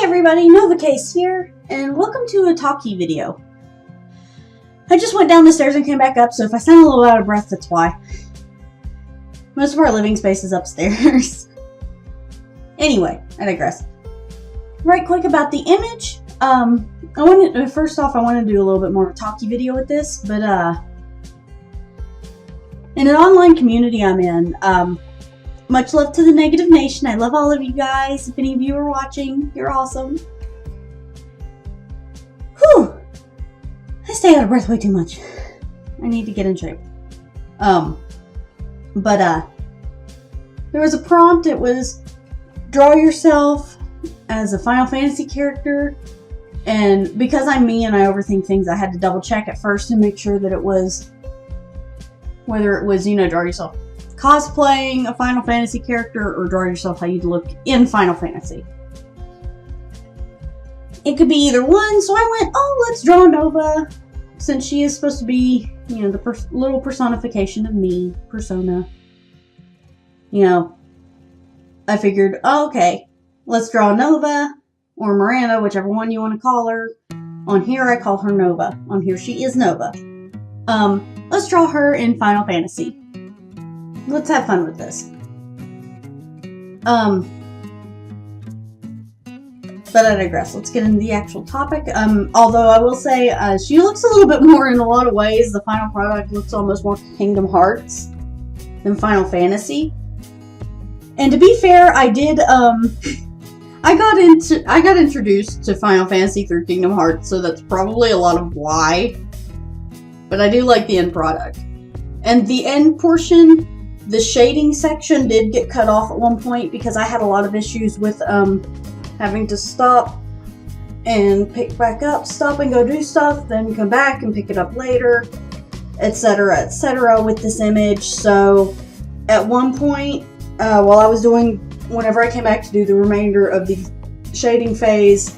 everybody, NovaCase here, and welcome to a talkie video. I just went down the stairs and came back up, so if I sound a little out of breath, that's why. Most of our living space is upstairs. Anyway, I digress. Right quick about the image, first off, I wanted to do a little bit more of a talkie video with this, but in an online community I'm in, much love to the Negative Nation. I love all of you guys. If any of you are watching, you're awesome. Whew! I stay out of breath way too much. I need to get in shape. There was a prompt. It was, draw yourself as a Final Fantasy character. And because I'm me and I overthink things, I had to double check at first to make sure that it was, whether it was, draw yourself cosplaying a Final Fantasy character or draw yourself how you'd look in Final Fantasy. It could be either one, so I went, oh, let's draw Nova, since she is supposed to be, the little personification of me, persona. I figured, oh, okay, let's draw Nova, or Miranda, whichever one you want to call her. On here, I call her Nova. On here, she is Nova. Let's draw her in Final Fantasy. Let's have fun with this. But I digress. Let's get into the actual topic. Although I will say, she looks a little bit more in a lot of ways. The final product looks almost more Kingdom Hearts than Final Fantasy. And to be fair, I did, I got introduced to Final Fantasy through Kingdom Hearts, so that's probably a lot of why. But I do like the end product. And the end portion, the shading section did get cut off at one point because I had a lot of issues with having to stop and pick back up, stop and go do stuff, then come back and pick it up later, etc. with this image. So at one point, while I was whenever I came back to do the remainder of the shading phase,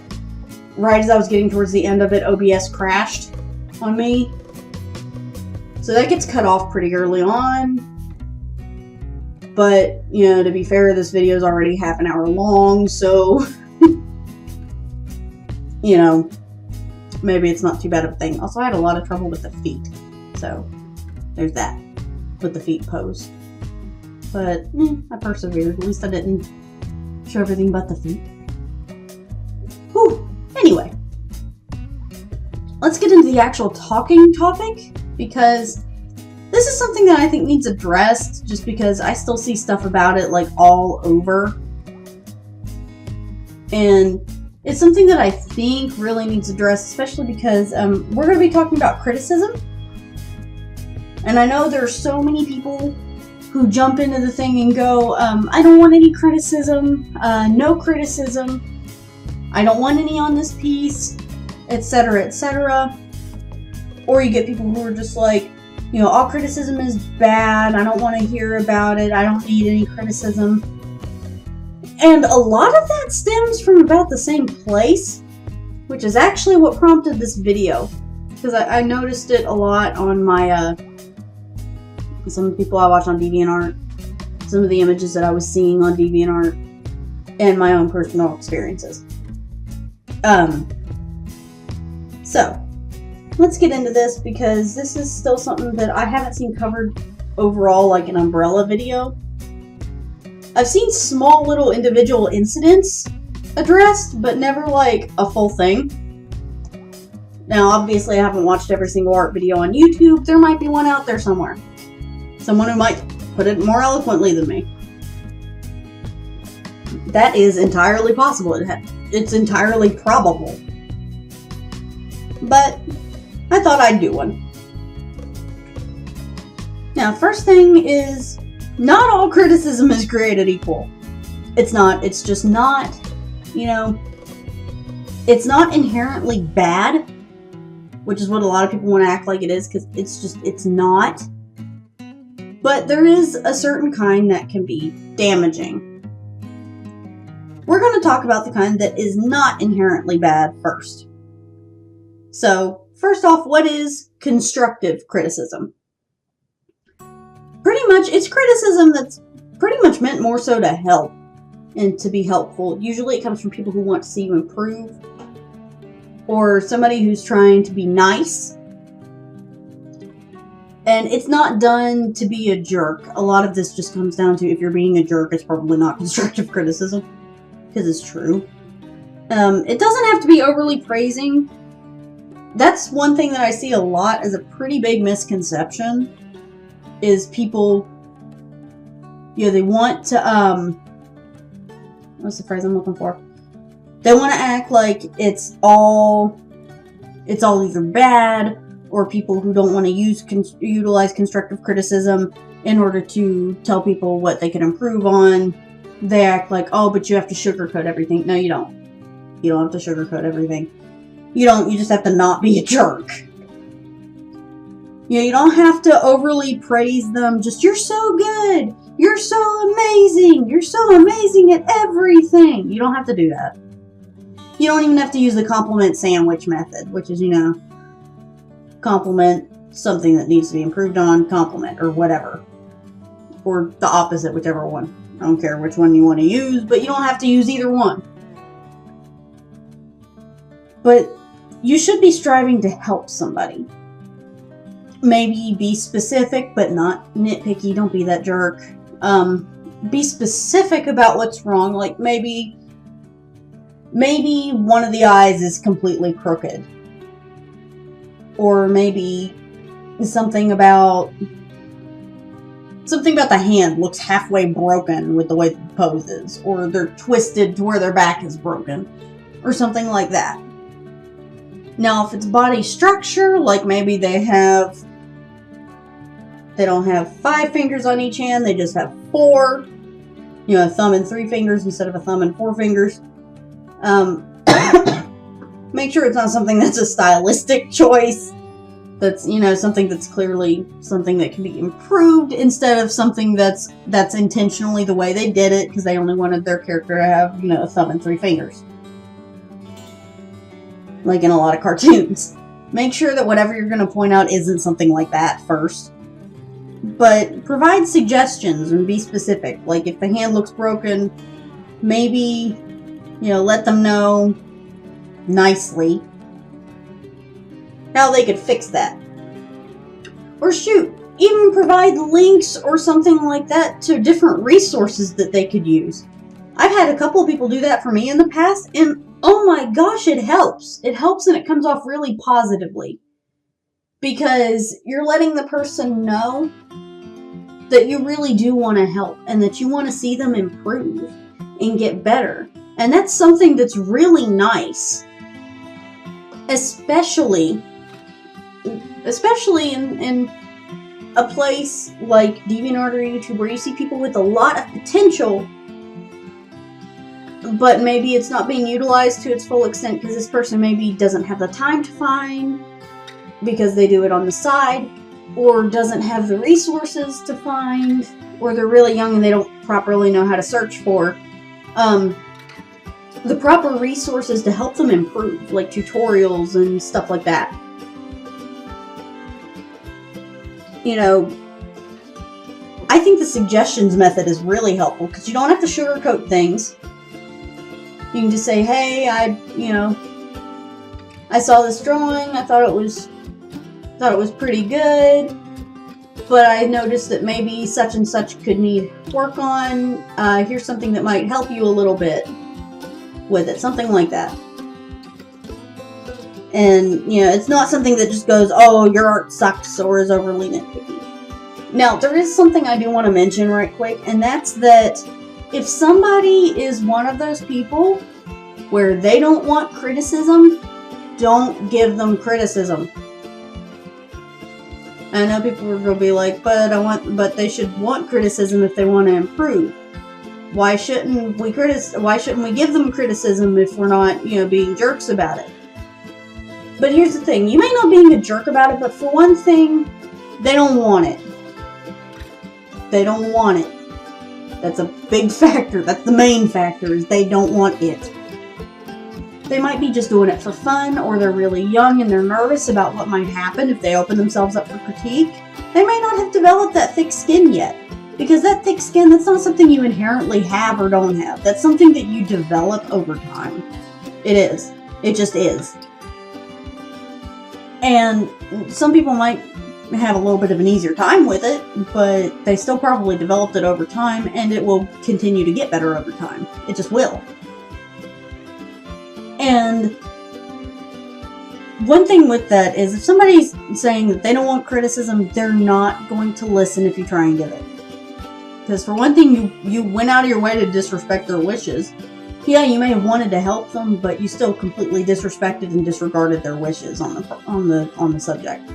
right as I was getting towards the end of it, OBS crashed on me. So that gets cut off pretty early on. But, to be fair, this video is already half an hour long, so, maybe it's not too bad of a thing. Also, I had a lot of trouble with the feet, so there's that, with the feet pose. But, I persevered. At least I didn't show everything but the feet. Whew. Anyway, let's get into the actual talking topic, because this is something that I think needs addressed, just because I still see stuff about it, all over. And it's something that I think really needs addressed, especially because we're going to be talking about criticism. And I know there are so many people who jump into the thing and go, I don't want any criticism, no criticism, I don't want any on this piece, etc. Or you get people who are just like, all criticism is bad, I don't want to hear about it, I don't need any criticism. And a lot of that stems from about the same place, which is actually what prompted this video. Because I noticed it a lot on my, some of the people I watch on DeviantArt, some of the images that I was seeing on DeviantArt, and my own personal experiences. So, let's get into this, because this is still something that I haven't seen covered overall like an umbrella video. I've seen small little individual incidents addressed, but never a full thing. Now, obviously, I haven't watched every single art video on YouTube. There might be one out there somewhere. Someone who might put it more eloquently than me. That is entirely possible. It's entirely probable. But I thought I'd do one. Now, first thing is, not all criticism is created equal. It's not. It's just not, it's not inherently bad, which is what a lot of people want to act like it is, because it's not. But there is a certain kind that can be damaging. We're going to talk about the kind that is not inherently bad first. So, first off, what is constructive criticism? Pretty much, it's criticism that's pretty much meant more so to help. and to be helpful. Usually it comes from people who want to see you improve, or somebody who's trying to be nice. And it's not done to be a jerk. A lot of this just comes down to, if you're being a jerk, it's probably not constructive criticism, because it's true. It doesn't have to be overly praising. That's one thing that I see a lot as a pretty big misconception, is people, they want to, what's the phrase I'm looking for? They want to act like it's all either bad, or people who don't want to utilize constructive criticism in order to tell people what they can improve on. They act like, oh, but you have to sugarcoat everything. No, you don't. You don't have to sugarcoat everything. You just have to not be a jerk. You don't have to overly praise them. Just, you're so good. You're so amazing. You're so amazing at everything. You don't have to do that. You don't even have to use the compliment sandwich method, which is, compliment something that needs to be improved on, compliment, or whatever. Or the opposite, whichever one. I don't care which one you want to use, but you don't have to use either one. But you should be striving to help somebody. Maybe be specific, but not nitpicky. Don't be that jerk. Be specific about what's wrong. Like maybe one of the eyes is completely crooked. Or maybe something about the hand looks halfway broken with the way the pose is. Or they're twisted to where their back is broken. Or something like that. Now, if it's body structure, like maybe they don't have 5 fingers on each hand, they just have 4. A thumb and 3 fingers instead of a thumb and 4 fingers. Make sure it's not something that's a stylistic choice. That's, something that's clearly something that can be improved, instead of something that's intentionally the way they did it because they only wanted their character to have, a thumb and 3 fingers. Like in a lot of cartoons. Make sure that whatever you're going to point out isn't something like that first. But provide suggestions and be specific. Like if the hand looks broken, maybe, let them know nicely how they could fix that. Or shoot, even provide links or something like that to different resources that they could use. I've had a couple of people do that for me in the past, and oh my gosh, it helps. It helps, and it comes off really positively. Because you're letting the person know that you really do want to help, and that you want to see them improve and get better. And that's something that's really nice. Especially in a place like DeviantArt or YouTube, where you see people with a lot of potential, but maybe it's not being utilized to its full extent because this person maybe doesn't have the time to find, because they do it on the side, or doesn't have the resources to find, or they're really young and they don't properly know how to search for the proper resources to help them improve, like tutorials and stuff like that. I think the suggestions method is really helpful because you don't have to sugarcoat things. You can just say, hey, I saw this drawing, I thought it was pretty good, but I noticed that maybe such and such could need work on. Here's something that might help you a little bit with it, something like that. And, it's not something that just goes, oh, your art sucks or is overly nitpicky. Now, there is something I do want to mention right quick, and that's that if somebody is one of those people where they don't want criticism, don't give them criticism. I know people are going to be like, but they should want criticism if they want to improve. Why shouldn't we give them criticism if we're not, being jerks about it? But here's the thing, you may not being a jerk about it, but for one thing, they don't want it. They don't want it. That's a big factor. That's the main factor, is they don't want it. They might be just doing it for fun, or they're really young and they're nervous about what might happen if they open themselves up for critique. They may not have developed that thick skin yet. Because that thick skin, that's not something you inherently have or don't have. That's something that you develop over time. It is. It just is. And some people might have a little bit of an easier time with it, but they still probably developed it over time, and it will continue to get better over time. It just will. And one thing with that is if somebody's saying that they don't want criticism, they're not going to listen if you try and give it. Because for one thing, you went out of your way to disrespect their wishes. Yeah, you may have wanted to help them, but you still completely disrespected and disregarded their wishes on the subject.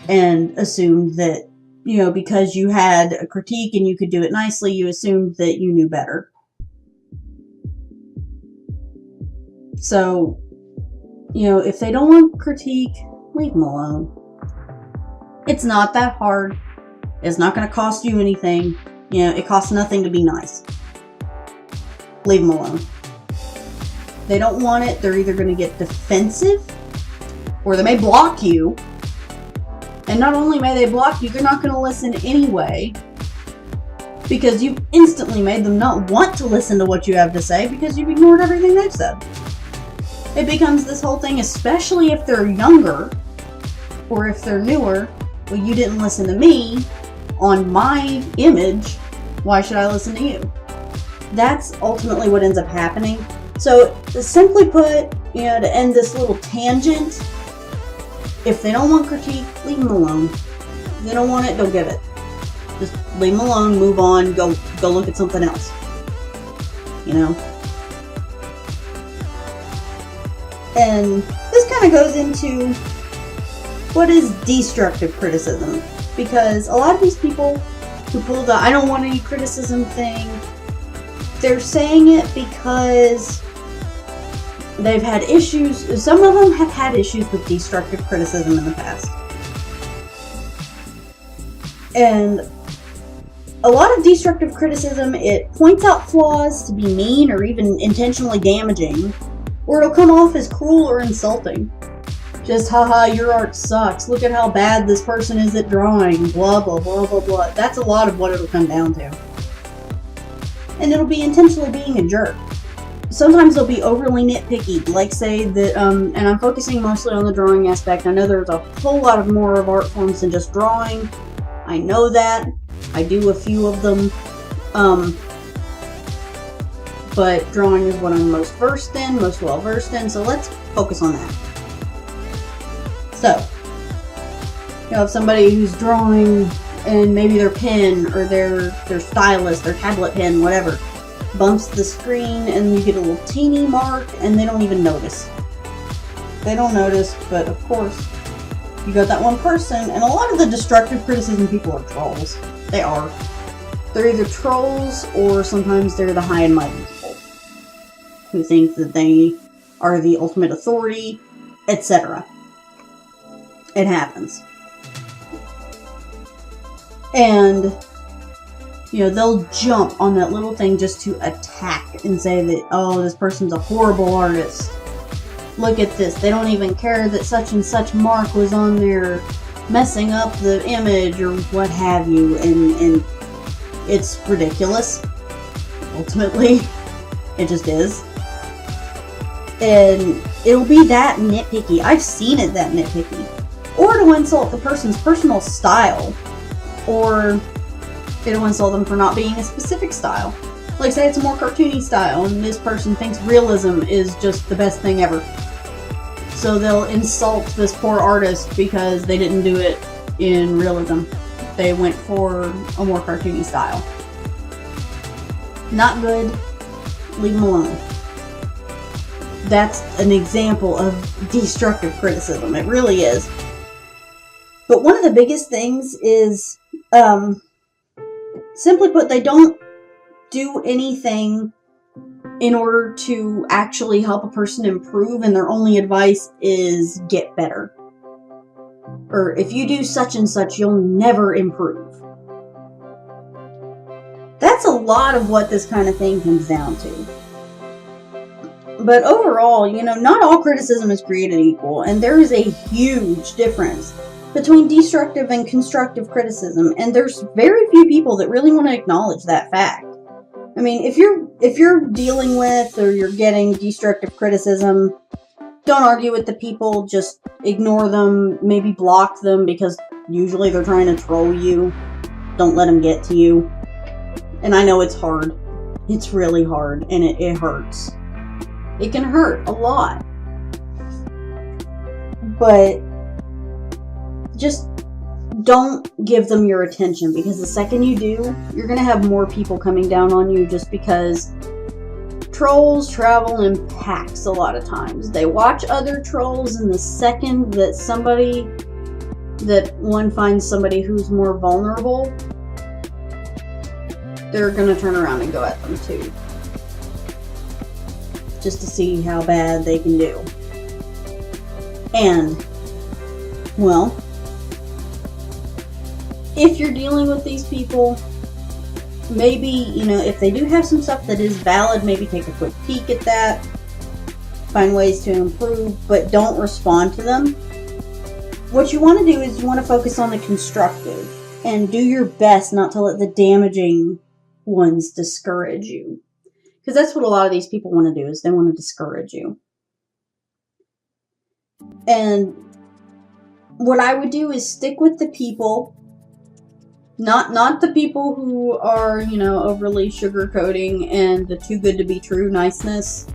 And assumed that, because you had a critique and you could do it nicely, you assumed that you knew better. So, if they don't want critique, leave them alone. It's not that hard. It's not going to cost you anything. It costs nothing to be nice. Leave them alone. They don't want it. They're either going to get defensive, or they may block you. And not only may they block you, they're not going to listen anyway. Because you've instantly made them not want to listen to what you have to say because you've ignored everything they've said. It becomes this whole thing, especially if they're younger or if they're newer. Well, you didn't listen to me on my image. Why should I listen to you? That's ultimately what ends up happening. So, simply put, to end this little tangent, if they don't want critique, leave them alone. If they don't want it, don't give it. Just leave them alone, move on, go look at something else. And this kind of goes into what is destructive criticism. Because a lot of these people who pull the I don't want any criticism thing, they're saying it because they've had issues. Some of them have had issues with destructive criticism in the past. And a lot of destructive criticism, it points out flaws to be mean or even intentionally damaging, or it'll come off as cruel or insulting. Just, haha, your art sucks. Look at how bad this person is at drawing. Blah, blah, blah, blah, blah. That's a lot of what it'll come down to. And it'll be intentionally being a jerk. Sometimes they'll be overly nitpicky. Like, say that, and I'm focusing mostly on the drawing aspect. I know there's a whole lot of more of art forms than just drawing. I know that. I do a few of them. But drawing is what I'm most versed in, most well versed in, so let's focus on that. So, if somebody who's drawing and maybe their pen or their stylus, their tablet pen, whatever, bumps the screen and you get a little teeny mark and they don't even notice. They don't notice, but of course, you got that one person, and a lot of the destructive criticism people are trolls. They are. They're either trolls or sometimes they're the high and mighty people who think that they are the ultimate authority, etc. It happens. And, they'll jump on that little thing just to attack and say that, oh, this person's a horrible artist. Look at this. They don't even care that such and such mark was on there messing up the image or what have you. And it's ridiculous. Ultimately, it just is. And it'll be that nitpicky. I've seen it that nitpicky. Or to insult the person's personal style. Or it'll insult them for not being a specific style. Like, say it's a more cartoony style, and this person thinks realism is just the best thing ever. So they'll insult this poor artist because they didn't do it in realism. They went for a more cartoony style. Not good. Leave them alone. That's an example of destructive criticism. It really is. But one of the biggest things is, simply put, they don't do anything in order to actually help a person improve, and their only advice is get better. Or if you do such and such, you'll never improve. That's a lot of what this kind of thing comes down to. But overall, not all criticism is created equal, and there is a huge difference between destructive and constructive criticism, and there's very few people that really want to acknowledge that fact. I mean, if you're dealing with or you're getting destructive criticism, don't argue with the people, just ignore them, maybe block them, because usually they're trying to troll you. Don't let them get to you. And I know it's hard. It's really hard, and it hurts. It can hurt a lot. But just don't give them your attention, because the second you do, you're going to have more people coming down on you, just because trolls travel in packs a lot of times. They watch other trolls, and the second that one finds somebody who's more vulnerable, they're going to turn around and go at them too. Just to see how bad they can do. And, well, if you're dealing with these people, maybe, if they do have some stuff that is valid, maybe take a quick peek at that. Find ways to improve, but don't respond to them. What you want to do is you want to focus on the constructive and do your best not to let the damaging ones discourage you. Because that's what a lot of these people want to do, is they want to discourage you. And what I would do is stick with the people, not the people who are, overly sugarcoating and the too good to be true niceness,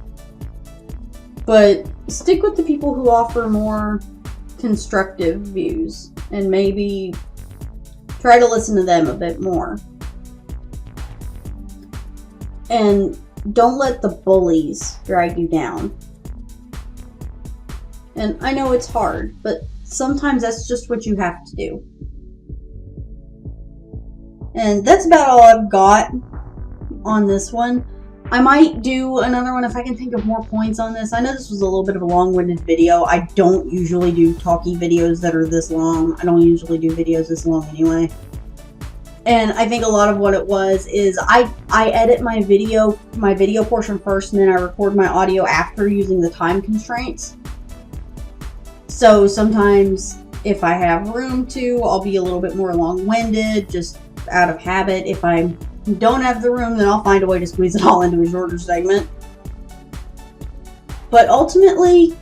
but stick with the people who offer more constructive views, and maybe try to listen to them a bit more. And don't let the bullies drag you down. And I know it's hard, but sometimes that's just what you have to do. And that's about all I've got on this one. I might do another one if I can think of more points on this. I know this was a little bit of a long-winded video. I don't usually do talky videos that are this long. I don't usually do videos this long anyway. And I think a lot of what it was is I edit my video portion first, and then I record my audio after, using the time constraints. So sometimes if I have room to, I'll be a little bit more long-winded, just out of habit. If I don't have the room, then I'll find a way to squeeze it all into a shorter segment. But ultimately,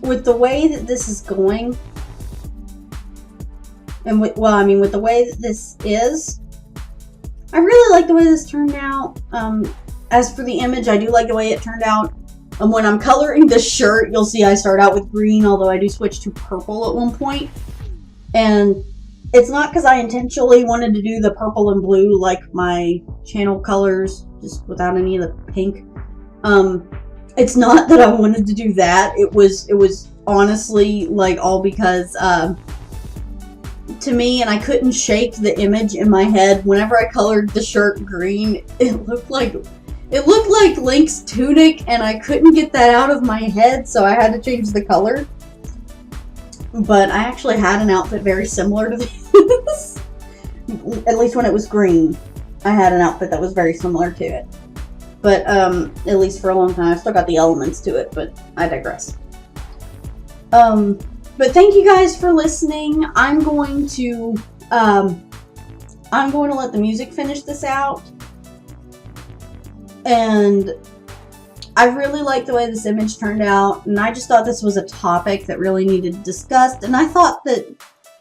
with the way that this is going, and with the way that this is, I really like the way this turned out. As for the image, I do like the way it turned out. When I'm coloring this shirt, you'll see I start out with green, although I do switch to purple at one point. And it's not because I intentionally wanted to do the purple and blue like my channel colors, just without any of the pink. It's not that I wanted to do that. It was honestly all because to me, and I couldn't shake the image in my head. Whenever I colored the shirt green, it looked like Link's tunic, and I couldn't get that out of my head, so I had to change the color. But I actually had an outfit very similar to this. At least when it was green, I had an outfit that was very similar to it. But at least for a long time, I've still got the elements to it, but I digress. But thank you guys for listening. I'm going to let the music finish this out. And I really like the way this image turned out, and I just thought this was a topic that really needed discussed, and I thought that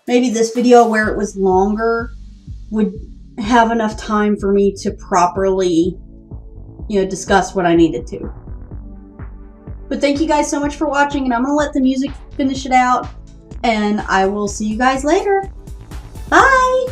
maybe this video, where it was longer, would have enough time for me to properly, discuss what I needed to. But thank you guys so much for watching, and I'm going to let the music finish it out, and I will see you guys later. Bye!